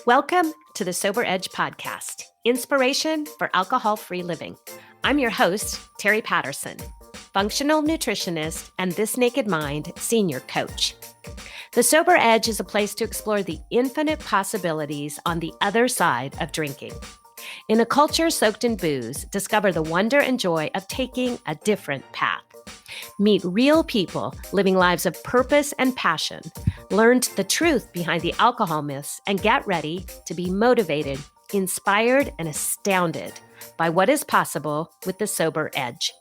Welcome to the Sober Edge podcast, inspiration for alcohol-free living. I'm your host, Terry Patterson, functional nutritionist and This Naked Mind senior coach. The Sober Edge is a place to explore the infinite possibilities on the other side of drinking. In a culture soaked in booze, discover the wonder and joy of taking a different path. Meet real people living lives of purpose and passion, learn the truth behind the alcohol myths, and get ready to be motivated, inspired, and astounded by what is possible with the Sober Edge.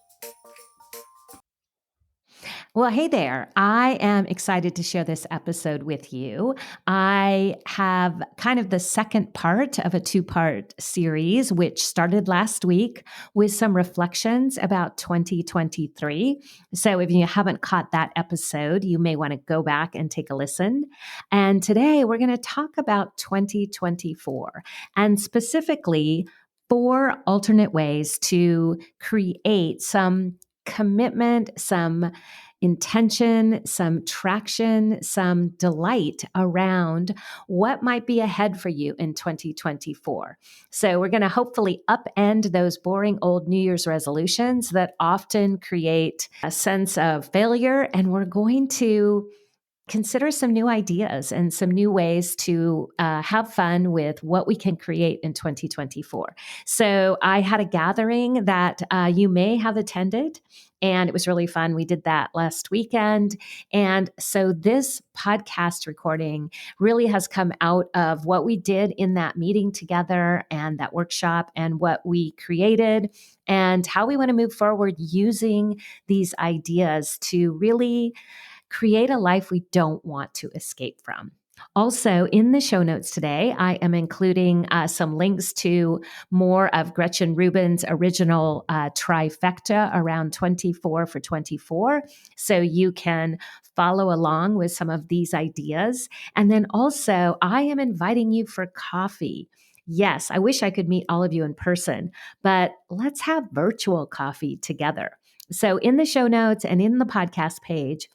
Well, hey there. I am excited to share this episode with you. I have kind of the second part of a two-part series, which started last week with some reflections about 2023. So if you haven't caught that episode, you may want to go back and take a listen. And today we're going to talk about 2024 and specifically 4 alternate ways to create some commitment, some intention, some traction, some delight around what might be ahead for you in 2024. So we're going to hopefully upend those boring old New Year's resolutions that often create a sense of failure, and we're going to consider some new ideas and some new ways to have fun with what we can create in 2024. So I had a gathering that you may have attended, and it was really fun. We did that last weekend. And so this podcast recording really has come out of what we did in that meeting together and that workshop and what we created and how we want to move forward using these ideas to really create a life we don't want to escape from. Also, in the show notes today, I am including some links to more of Gretchen Rubin's original trifecta around 24 for 24. So you can follow along with some of these ideas. And then also, I am inviting you for coffee. Yes, I wish I could meet all of you in person, but let's have virtual coffee together. So in the show notes and in the podcast page,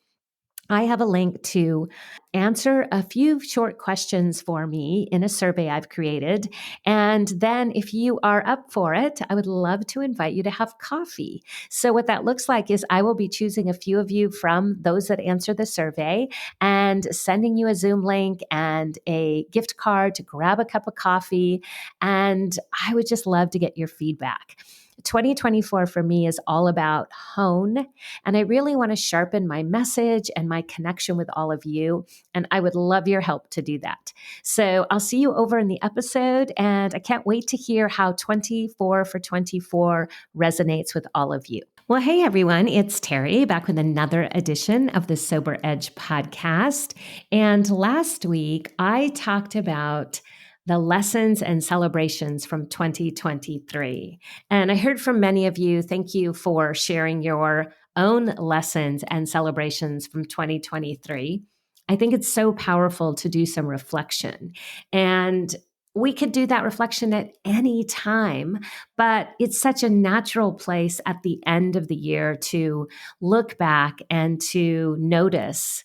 I have a link to answer a few short questions for me in a survey I've created. And then if you are up for it, I would love to invite you to have coffee. So what that looks like is I will be choosing a few of you from those that answer the survey and sending you a Zoom link and a gift card to grab a cup of coffee. And I would just love to get your feedback. 2024 for me is all about hone, and I really want to sharpen my message and my connection with all of you, and I would love your help to do that. So I'll see you over in the episode, and I can't wait to hear how 24 for 24 resonates with all of you. Well, hey everyone, it's Terry back with another edition of the Sober Edge podcast. And last week I talked about the lessons and celebrations from 2023. And I heard from many of you. Thank you for sharing your own lessons and celebrations from 2023. I think it's so powerful to do some reflection. And we could do that reflection at any time, but it's such a natural place at the end of the year to look back and to notice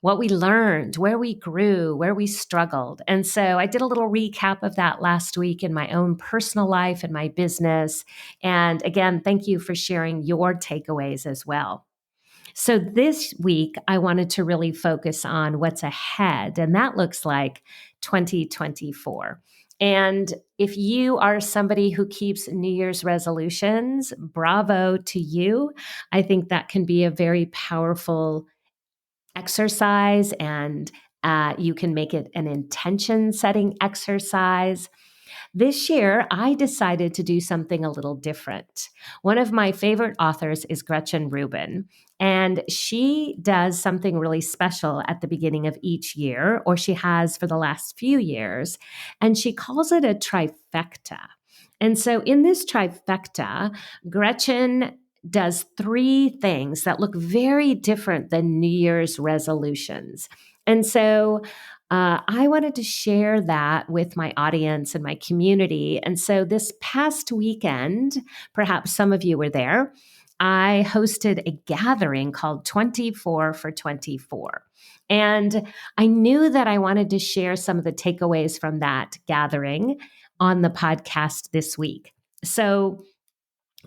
what we learned, where we grew, where we struggled. And so I did a little recap of that last week in my own personal life and my business. And again, thank you for sharing your takeaways as well. So this week, I wanted to really focus on what's ahead, and that looks like 2024. And if you are somebody who keeps New Year's resolutions, bravo to you. I think that can be a very powerful exercise, and you can make it an intention setting exercise. This year, I decided to do something a little different. One of my favorite authors is Gretchen Rubin, and she does something really special at the beginning of each year, or she has for the last few years, and she calls it a trifecta. And so in this trifecta, Gretchen does 3 things that look very different than New Year's resolutions. And so I wanted to share that with my audience and my community. And so this past weekend, perhaps some of you were there, I hosted a gathering called 24 for 24. And I knew that I wanted to share some of the takeaways from that gathering on the podcast this week. So,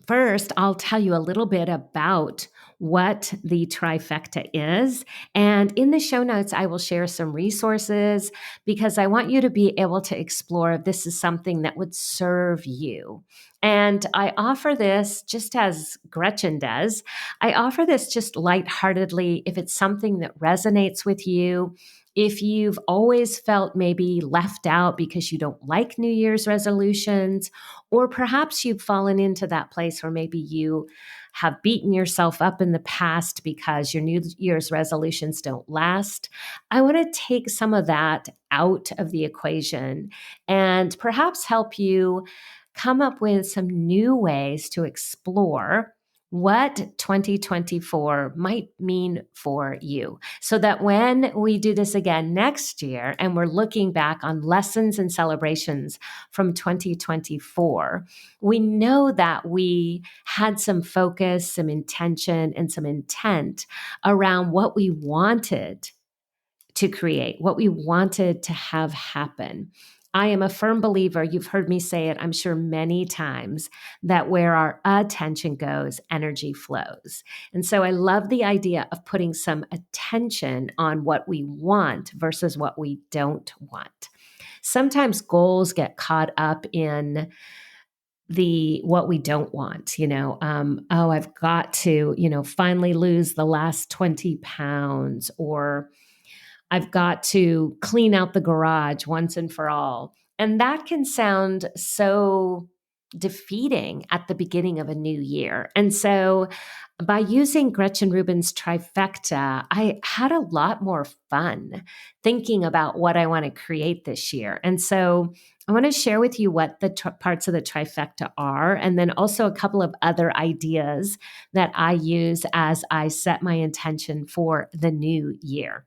first, I'll tell you a little bit about what the trifecta is. And in the show notes, I will share some resources because I want you to be able to explore if this is something that would serve you. And I offer this just as Gretchen does. I offer this just lightheartedly if it's something that resonates with you. If you've always felt maybe left out because you don't like New Year's resolutions, or perhaps you've fallen into that place where maybe you have beaten yourself up in the past because your New Year's resolutions don't last. I want to take some of that out of the equation and perhaps help you come up with some new ways to explore what 2024 might mean for you, so that when we do this again next year and we're looking back on lessons and celebrations from 2024, we know that we had some focus, some intention, and some intent around what we wanted to create, what we wanted to have happen. I am a firm believer, you've heard me say it, I'm sure, many times, that where our attention goes, energy flows. And so I love the idea of putting some attention on what we want versus what we don't want. Sometimes goals get caught up in the what we don't want, I've got to, finally lose the last 20 pounds, or I've got to clean out the garage once and for all. And that can sound so defeating at the beginning of a new year. And so by using Gretchen Rubin's trifecta, I had a lot more fun thinking about what I want to create this year. And so I want to share with you what the parts of the trifecta are, and then also a couple of other ideas that I use as I set my intention for the new year.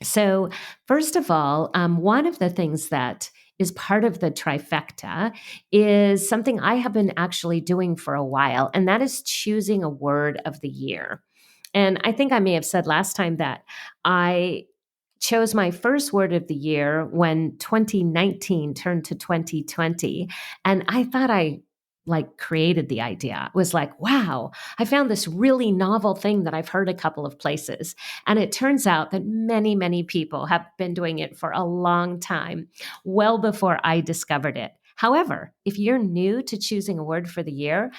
So, first of all, one of the things that is part of the trifecta is something I have been actually doing for a while, and that is choosing a word of the year. And I think I may have said last time that I chose my first word of the year when 2019 turned to 2020. And I thought I created the idea. It was like, wow, I found this really novel thing that I've heard a couple of places. And it turns out that many, many people have been doing it for a long time, well before I discovered it. However, if you're new to choosing a word for the year,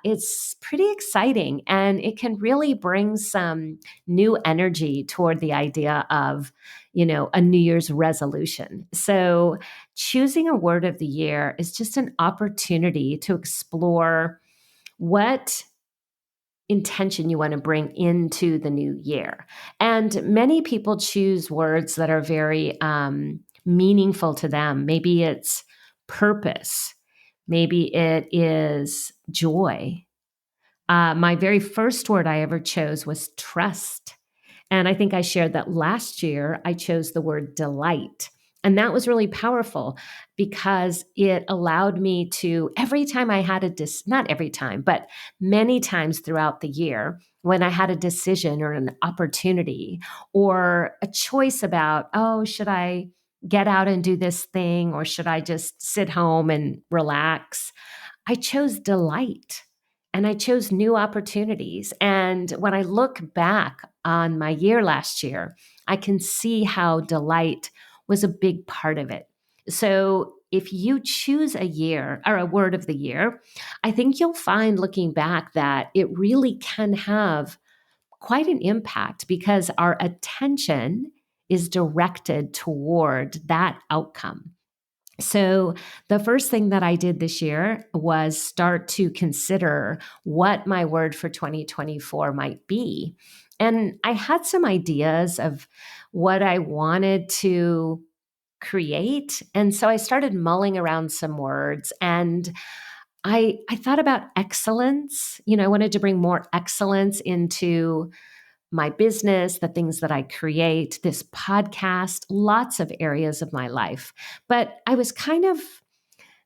it's pretty exciting, and it can really bring some new energy toward the idea of, a New Year's resolution. So choosing a word of the year is just an opportunity to explore what intention you want to bring into the new year. And many people choose words that are very meaningful to them. Maybe it's purpose. Maybe it is joy. My very first word I ever chose was trust. And I think I shared that last year I chose the word delight. And that was really powerful because it allowed me to, every time I had not every time, but many times throughout the year, when I had a decision or an opportunity or a choice about, oh, should I get out and do this thing, or should I just sit home and relax? I chose delight, and I chose new opportunities. And when I look back on my year last year, I can see how delight was a big part of it. So if you choose a year or a word of the year, I think you'll find, looking back, that it really can have quite an impact because our attention is directed toward that outcome. So, the first thing that I did this year was start to consider what my word for 2024 might be. And I had some ideas of what I wanted to create. And so I started mulling around some words, and I thought about excellence. I wanted to bring more excellence into my business, the things that I create, this podcast, lots of areas of my life. But I was kind of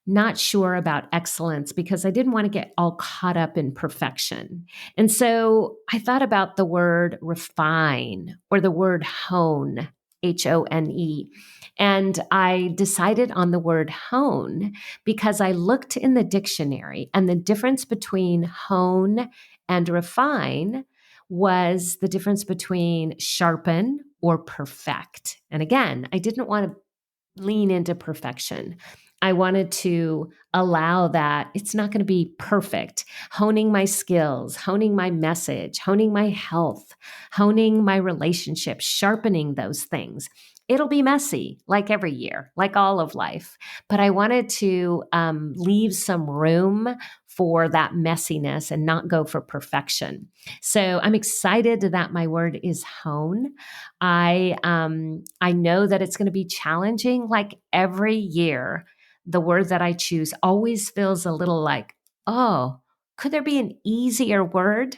not sure about excellence because I didn't want to get all caught up in perfection. And so I thought about the word refine or the word hone, Hone. And I decided on the word hone because I looked in the dictionary, and the difference between hone and refine was the difference between sharpen or perfect. And again, I didn't want to lean into perfection. I wanted to allow that it's not going to be perfect. Honing my skills, honing my message, honing my health, honing my relationships, sharpening those things. It'll be messy, like every year, like all of life. But I wanted to leave some room for that messiness and not go for perfection. So I'm excited that my word is hone. I know that it's going to be challenging. Like every year, the word that I choose always feels a little like, oh, could there be an easier word?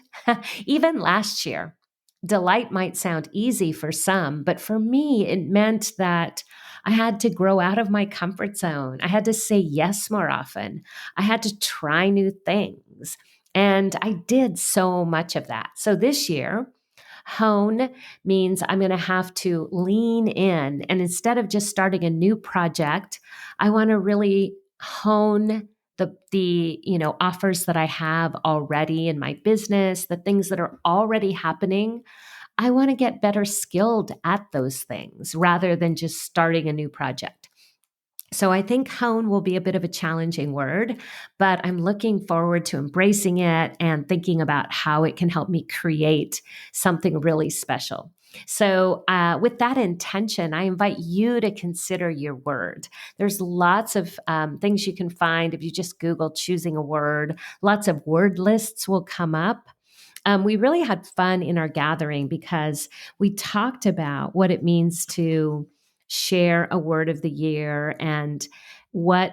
Even last year, delight might sound easy for some, but for me, it meant that I had to grow out of my comfort zone. I had to say yes more often. I had to try new things. And I did so much of that. So this year, hone means I'm going to have to lean in. And instead of just starting a new project, I want to really hone the offers that I have already in my business, the things that are already happening. I want to get better skilled at those things rather than just starting a new project. So I think hone will be a bit of a challenging word, but I'm looking forward to embracing it and thinking about how it can help me create something really special. So, with that intention, I invite you to consider your word. There's lots of things you can find if you just Google choosing a word. Lots of word lists will come up. We really had fun in our gathering because we talked about what it means to share a word of the year and what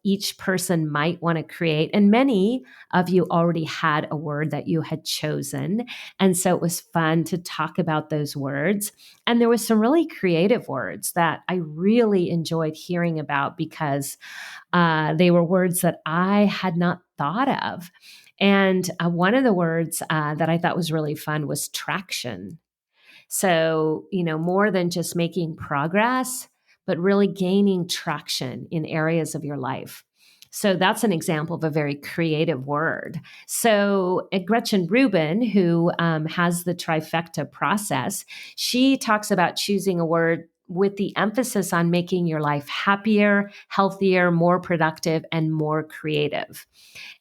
each person might want to create. And many of you already had a word that you had chosen. And so it was fun to talk about those words. And there was some really creative words that I really enjoyed hearing about because they were words that I had not thought of. And one of the words that I thought was really fun was traction. So, more than just making progress, but really gaining traction in areas of your life. So that's an example of a very creative word. So Gretchen Rubin, who has the trifecta process, she talks about choosing a word with the emphasis on making your life happier, healthier, more productive, and more creative.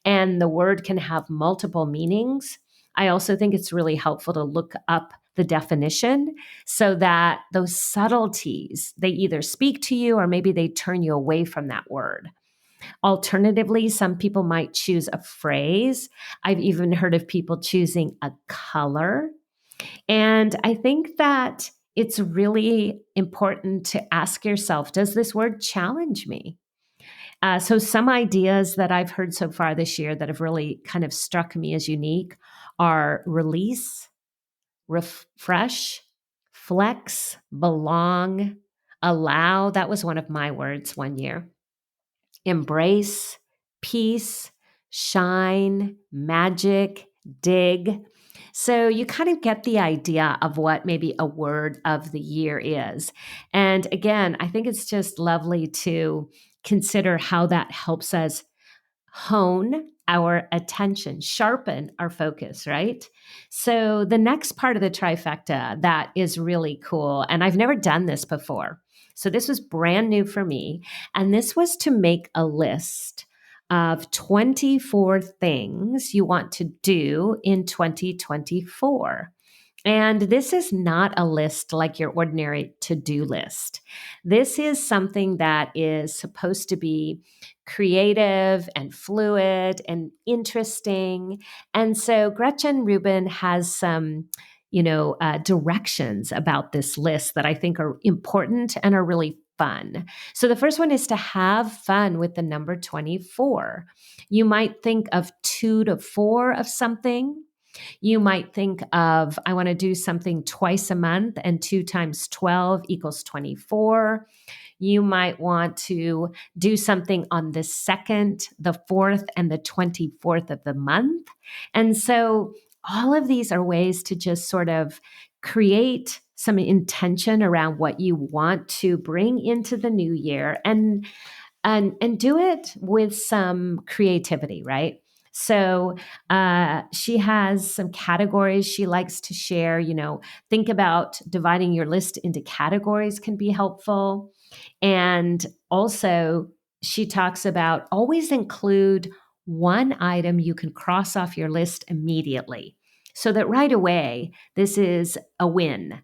And the word can have multiple meanings. I also think it's really helpful to look up the definition so that those subtleties, they either speak to you or maybe they turn you away from that word. Alternatively, some people might choose a phrase. I've even heard of people choosing a color. And I think that it's really important to ask yourself, does this word challenge me? So some ideas that I've heard so far this year that have really kind of struck me as unique are release, refresh, flex, belong, allow. That was one of my words one year. Embrace, peace, shine, magic, dig. So you kind of get the idea of what maybe a word of the year is. And again, I think it's just lovely to consider how that helps us hone our attention, sharpen our focus, right? So the next part of the trifecta that is really cool, and I've never done this before. So this was brand new for me. And this was to make a list of 24 things you want to do in 2024. And this is not a list like your ordinary to-do list. This is something that is supposed to be creative and fluid and interesting. And so Gretchen Rubin has some, directions about this list that I think are important and are really fun. So the first one is to have fun with the number 24. You might think of 2 to 4 of something. You might think of, I want to do something twice a month, and 2 times 12 equals 24. You might want to do something on the 2nd, the 4th, and the 24th of the month. And so all of these are ways to just sort of create some intention around what you want to bring into the new year, and do it with some creativity, right? So she has some categories she likes to share. Think about dividing your list into categories can be helpful. And also, she talks about always include one item you can cross off your list immediately, so that right away, this is a win.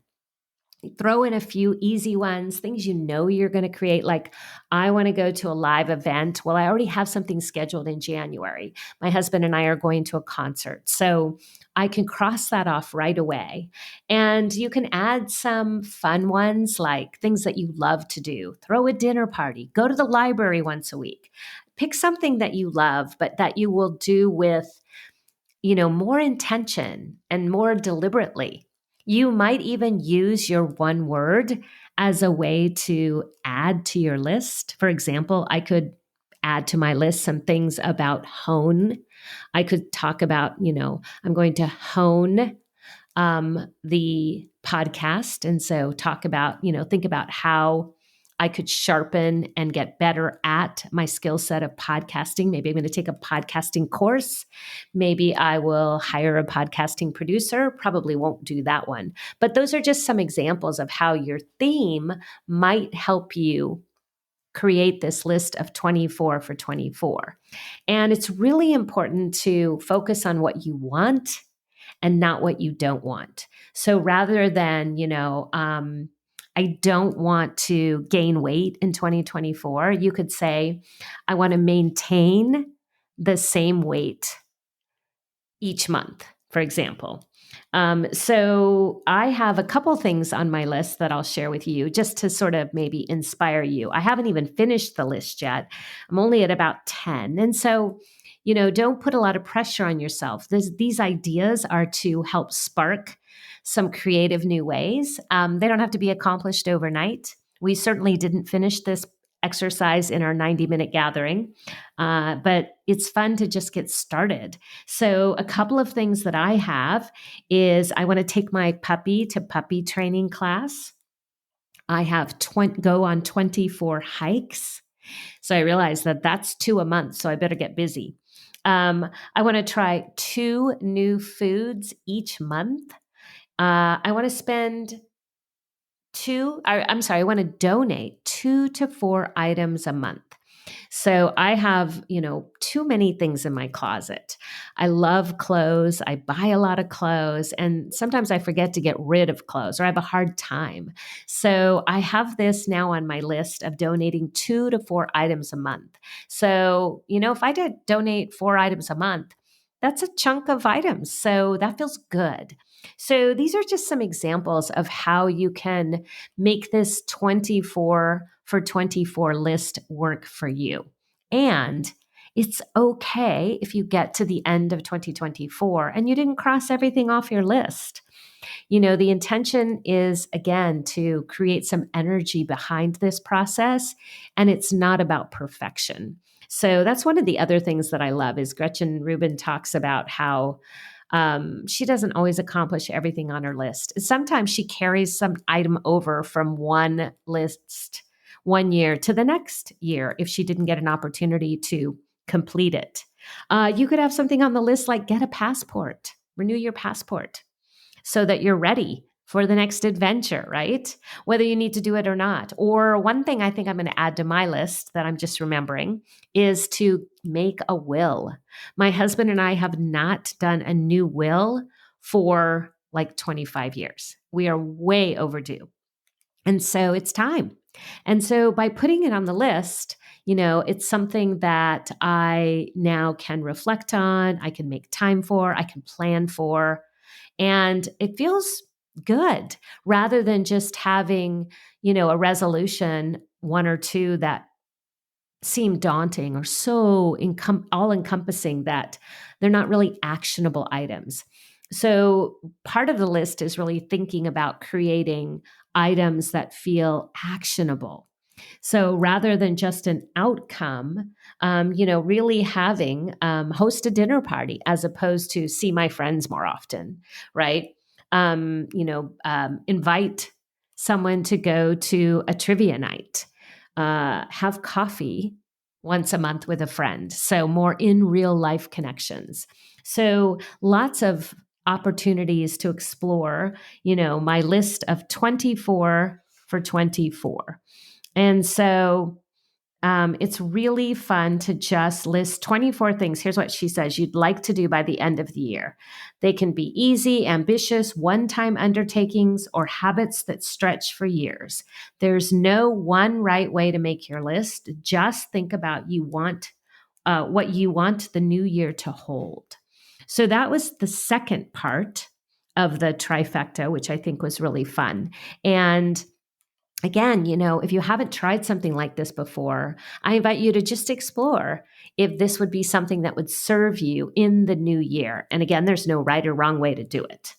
Throw in a few easy ones, things you're going to create, like I want to go to a live event. Well, I already have something scheduled in January. My husband and I are going to a concert. So I can cross that off right away. And you can add some fun ones, like things that you love to do. Throw a dinner party, go to the library once a week. Pick something that you love, but that you will do with more intention and more deliberately. You might even use your one word as a way to add to your list. For example, I could add to my list some things about hone. I could talk about, I'm going to hone the podcast. And so talk about, think about how I could sharpen and get better at my skill set of podcasting. Maybe I'm going to take a podcasting course. Maybe I will hire a podcasting producer. Probably won't do that one. But those are just some examples of how your theme might help you create this list of 24 for 24. And it's really important to focus on what you want and not what you don't want. So rather than, I don't want to gain weight in 2024, you could say, I want to maintain the same weight each month, for example. So I have a couple things on my list that I'll share with you just to sort of maybe inspire you. I haven't even finished the list yet. I'm only at about 10. And so, don't put a lot of pressure on yourself. These ideas are to help spark some creative new ways. They don't have to be accomplished overnight. We certainly didn't finish this exercise in our 90-minute gathering, but it's fun to just get started. So a couple of things that I have is I want to take my puppy to puppy training class. I have go on 24 hikes. So I realized that that's 2 a month, so I better get busy. I want to try 2 new foods each month. I want to spend I want to donate 2 to 4 items a month. So I have, too many things in my closet. I love clothes. I buy a lot of clothes, and sometimes I forget to get rid of clothes, or I have a hard time. So I have this now on my list of donating 2 to 4 items a month. So, if I did donate 4 items a month, that's a chunk of items. So that feels good. So these are just some examples of how you can make this 24 for 24 list work for you. And it's okay if you get to the end of 2024 and you didn't cross everything off your list. The intention is, again, to create some energy behind this process, and it's not about perfection. So that's one of the other things that I love is Gretchen Rubin talks about how she doesn't always accomplish everything on her list. Sometimes she carries some item over from one list one year to the next year if she didn't get an opportunity to complete it. You could have something on the list like get a passport, renew your passport so that you're ready for the next adventure, right? Whether you need to do it or not. Or one thing I think I'm going to add to my list that I'm just remembering is to make a will. My husband and I have not done a new will for like 25 years. We are way overdue. And so it's time. And so by putting it on the list, it's something that I now can reflect on, I can make time for, I can plan for. And it feels good rather than just having, a resolution, 1 or 2 that seem daunting or so all encompassing that they're not really actionable items. So part of the list is really thinking about creating items that feel actionable. So rather than just an outcome, really having host a dinner party as opposed to see my friends more often, right? Invite someone to go to a trivia night, have coffee once a month with a friend. So more in real life connections. So lots of opportunities to explore, my list of 24 for 24. And so it's really fun to just list 24 things. Here's what she says you'd like to do by the end of the year. They can be easy, ambitious, one time undertakings, or habits that stretch for years. There's no one right way to make your list. Just think about what you want the new year to hold. So that was the second part of the trifecta, which I think was really fun. And again, if you haven't tried something like this before, I invite you to just explore if this would be something that would serve you in the new year. And again, there's no right or wrong way to do it.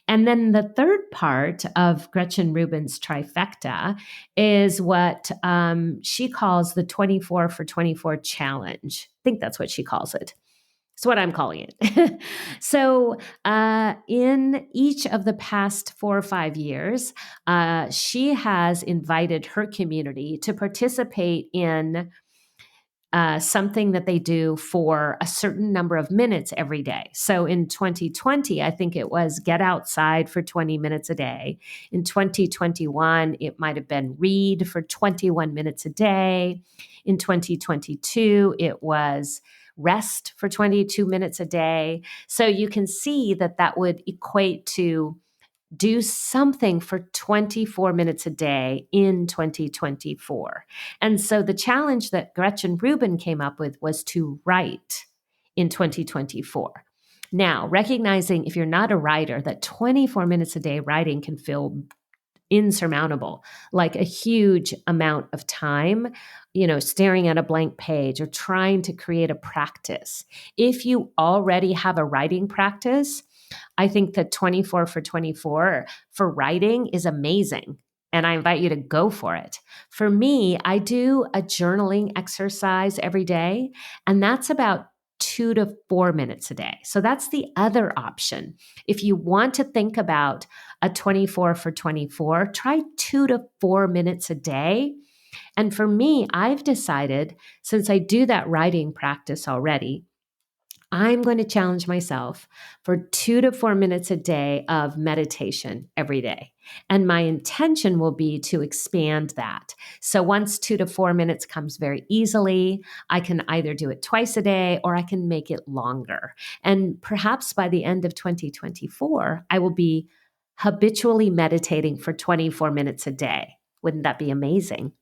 And then the third part of Gretchen Rubin's trifecta is what she calls the 24 for 24 challenge. I think that's what she calls it. It's what I'm calling it. So, in each of the past 4 or 5 years, she has invited her community to participate in something that they do for a certain number of minutes every day. So in 2020, I think it was get outside for 20 minutes a day. In 2021, it might have been read for 21 minutes a day. In 2022, it was rest for 22 minutes a day. So you can see that that would equate to do something for 24 minutes a day in 2024. And so the challenge that Gretchen Rubin came up with was to write in 2024. Now, recognizing if you're not a writer, that 24 minutes a day writing can feel insurmountable, like a huge amount of time, staring at a blank page or trying to create a practice. If you already have a writing practice, I think that 24 for 24 for writing is amazing. And I invite you to go for it. For me, I do a journaling exercise every day, and that's about 2 to 4 minutes a day. So that's the other option. If you want to think about a 24 for 24, try 2 to 4 minutes a day. And for me, I've decided, since I do that writing practice already, I'm going to challenge myself for 2 to 4 minutes a day of meditation every day. And my intention will be to expand that. So once 2 to 4 minutes comes very easily, I can either do it twice a day or I can make it longer. And perhaps by the end of 2024, I will be habitually meditating for 24 minutes a day. Wouldn't that be amazing?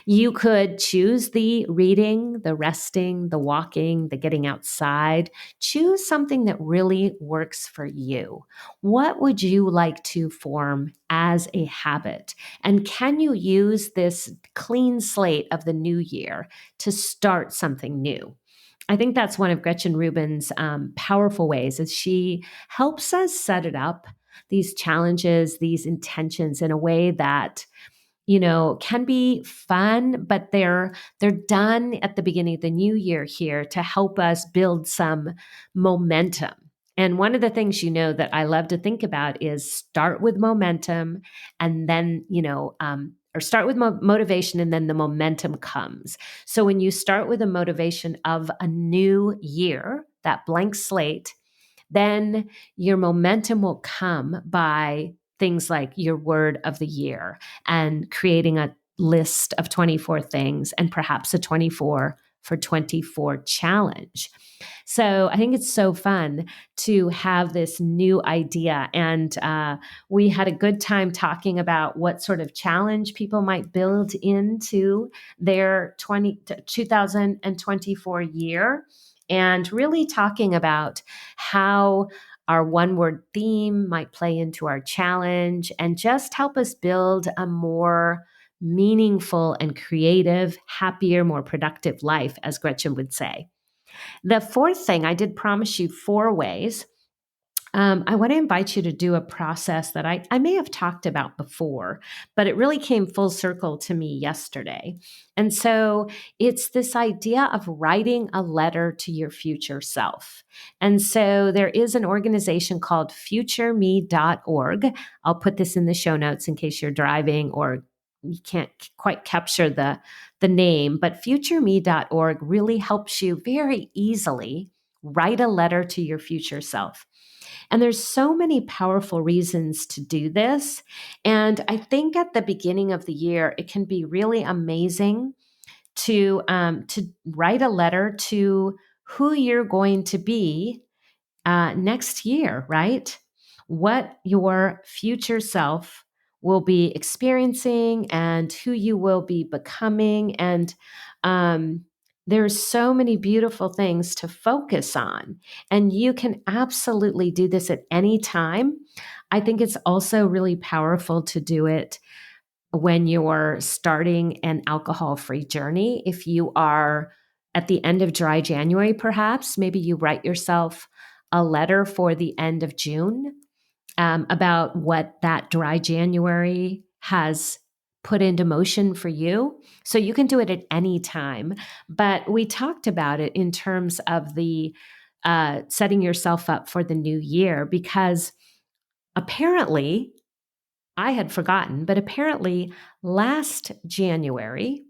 You could choose the reading, the resting, the walking, the getting outside. Choose something that really works for you. What would you like to form as a habit? And can you use this clean slate of the new year to start something new? I think that's one of Gretchen Rubin's powerful ways is she helps us set it up, these challenges, these intentions in a way that can be fun, but they're done at the beginning of the new year here to help us build some momentum. And one of the things that I love to think about is start with momentum, and then or start with motivation, and then the momentum comes. So when you start with a motivation of a new year, that blank slate, then your momentum will come by things like your word of the year and creating a list of 24 things and perhaps a 24 for 24 challenge. So I think it's so fun to have this new idea. And we had a good time talking about what sort of challenge people might build into their 2024 year, and really talking about how our one word theme might play into our challenge and just help us build a more meaningful and creative, happier, more productive life, as Gretchen would say. The fourth thing, I did promise you 4 ways I want to invite you to do a process that I may have talked about before, but it really came full circle to me yesterday. And so it's this idea of writing a letter to your future self. And so there is an organization called futureme.org. I'll put this in the show notes in case you're driving or you can't quite capture the name, but futureme.org really helps you very easily write a letter to your future self. And there's so many powerful reasons to do this. And I think at the beginning of the year, it can be really amazing to write a letter to who you're going to be next year, right? What your future self will be experiencing and who you will be becoming. And there's so many beautiful things to focus on. And you can absolutely do this at any time. I think it's also really powerful to do it when you're starting an alcohol free journey. If you are at the end of dry January, perhaps, maybe you write yourself a letter for the end of June about what that dry January has put into motion for you. So you can do it at any time. But we talked about it in terms of the setting yourself up for the new year, because apparently, I had forgotten, but apparently last January,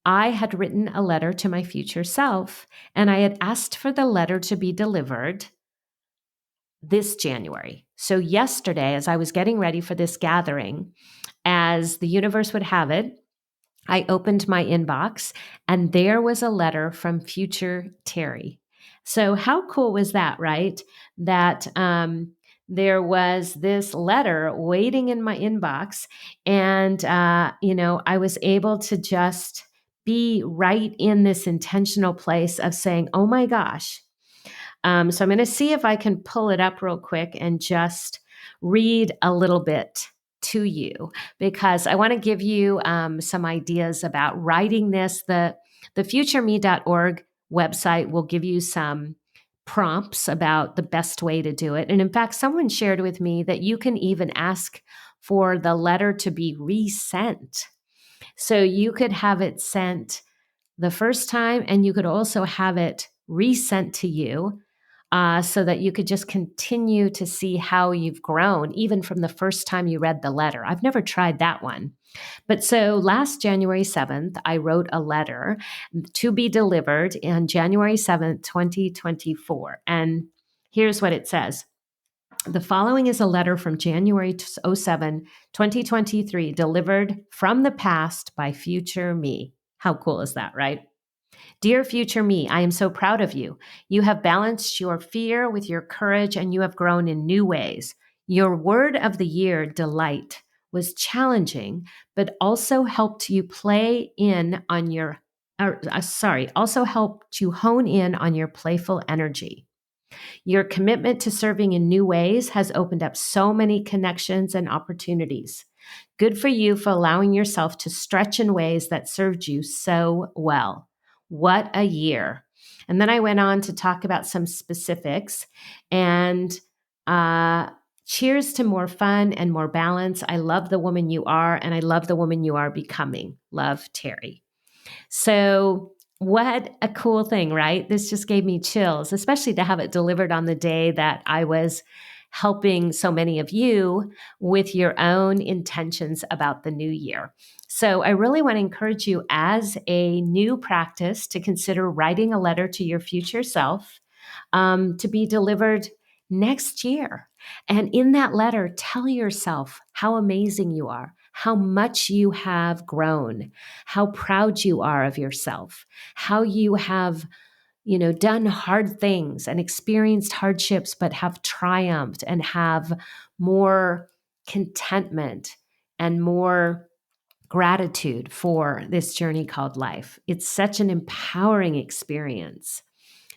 I had written a letter to my future self, and I had asked for the letter to be delivered this January. So, yesterday, as I was getting ready for this gathering, as the universe would have it, I opened my inbox and there was a letter from future Terry. So, how cool was that, right? That there was this letter waiting in my inbox, and, I was able to just be right in this intentional place of saying, oh my gosh. So I'm going to see if I can pull it up real quick and just read a little bit to you, because I want to give you some ideas about writing this. The futureme.org website will give you some prompts about the best way to do it. And in fact, someone shared with me that you can even ask for the letter to be resent. So you could have it sent the first time, and you could also have it resent to you so that you could just continue to see how you've grown, even from the first time you read the letter. I've never tried that one. But so last January 7th, I wrote a letter to be delivered on January 7th, 2024. And here's what it says. The following is a letter from January 07, 2023, delivered from the past by future me. How cool is that, right? Dear future me, I am so proud of you. You have balanced your fear with your courage, and you have grown in new ways. Your word of the year, delight, was challenging, but also helped you also helped you hone in on your playful energy. Your commitment to serving in new ways has opened up so many connections and opportunities. Good for you for allowing yourself to stretch in ways that served you so well. What a year. And then I went on to talk about some specifics and cheers to more fun and more balance. I love the woman you are, and I love the woman you are becoming. Love, Terry. So, what a cool thing, right? This just gave me chills, especially to have it delivered on the day that I was helping so many of you with your own intentions about the new year. So, I really want to encourage you as a new practice to consider writing a letter to your future self to be delivered next year. And in that letter, tell yourself how amazing you are, how much you have grown, how proud you are of yourself, how you have, done hard things and experienced hardships, but have triumphed and have more contentment and more gratitude for this journey called life. It's such an empowering experience.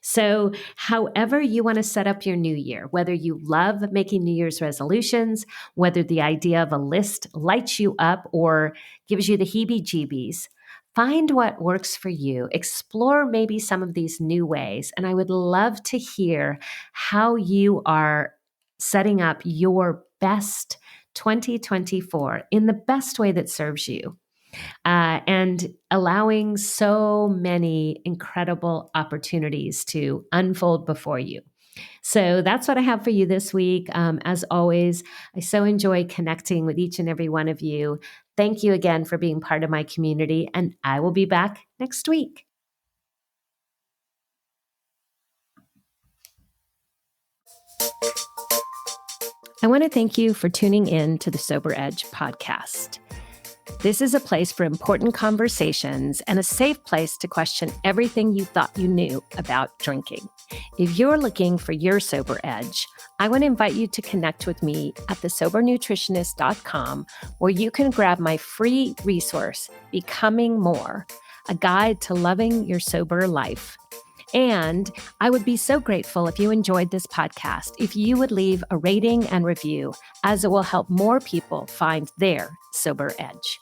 So, however you want to set up your new year, whether you love making New Year's resolutions, whether the idea of a list lights you up or gives you the heebie jeebies, find what works for you. Explore maybe some of these new ways. And I would love to hear how you are setting up your best 2024 in the best way that serves you, and allowing so many incredible opportunities to unfold before you. So that's what I have for you this week. As always, I so enjoy connecting with each and every one of you. Thank you again for being part of my community, and I will be back next week. I want to thank you for tuning in to the Sober Edge podcast. This is a place for important conversations and a safe place to question everything you thought you knew about drinking. If you're looking for your sober edge, I want to invite you to connect with me at thesobernutritionist.com, where you can grab my free resource, Becoming More, a guide to loving your sober life. And I would be so grateful if you enjoyed this podcast, if you would leave a rating and review, as it will help more people find their sober edge.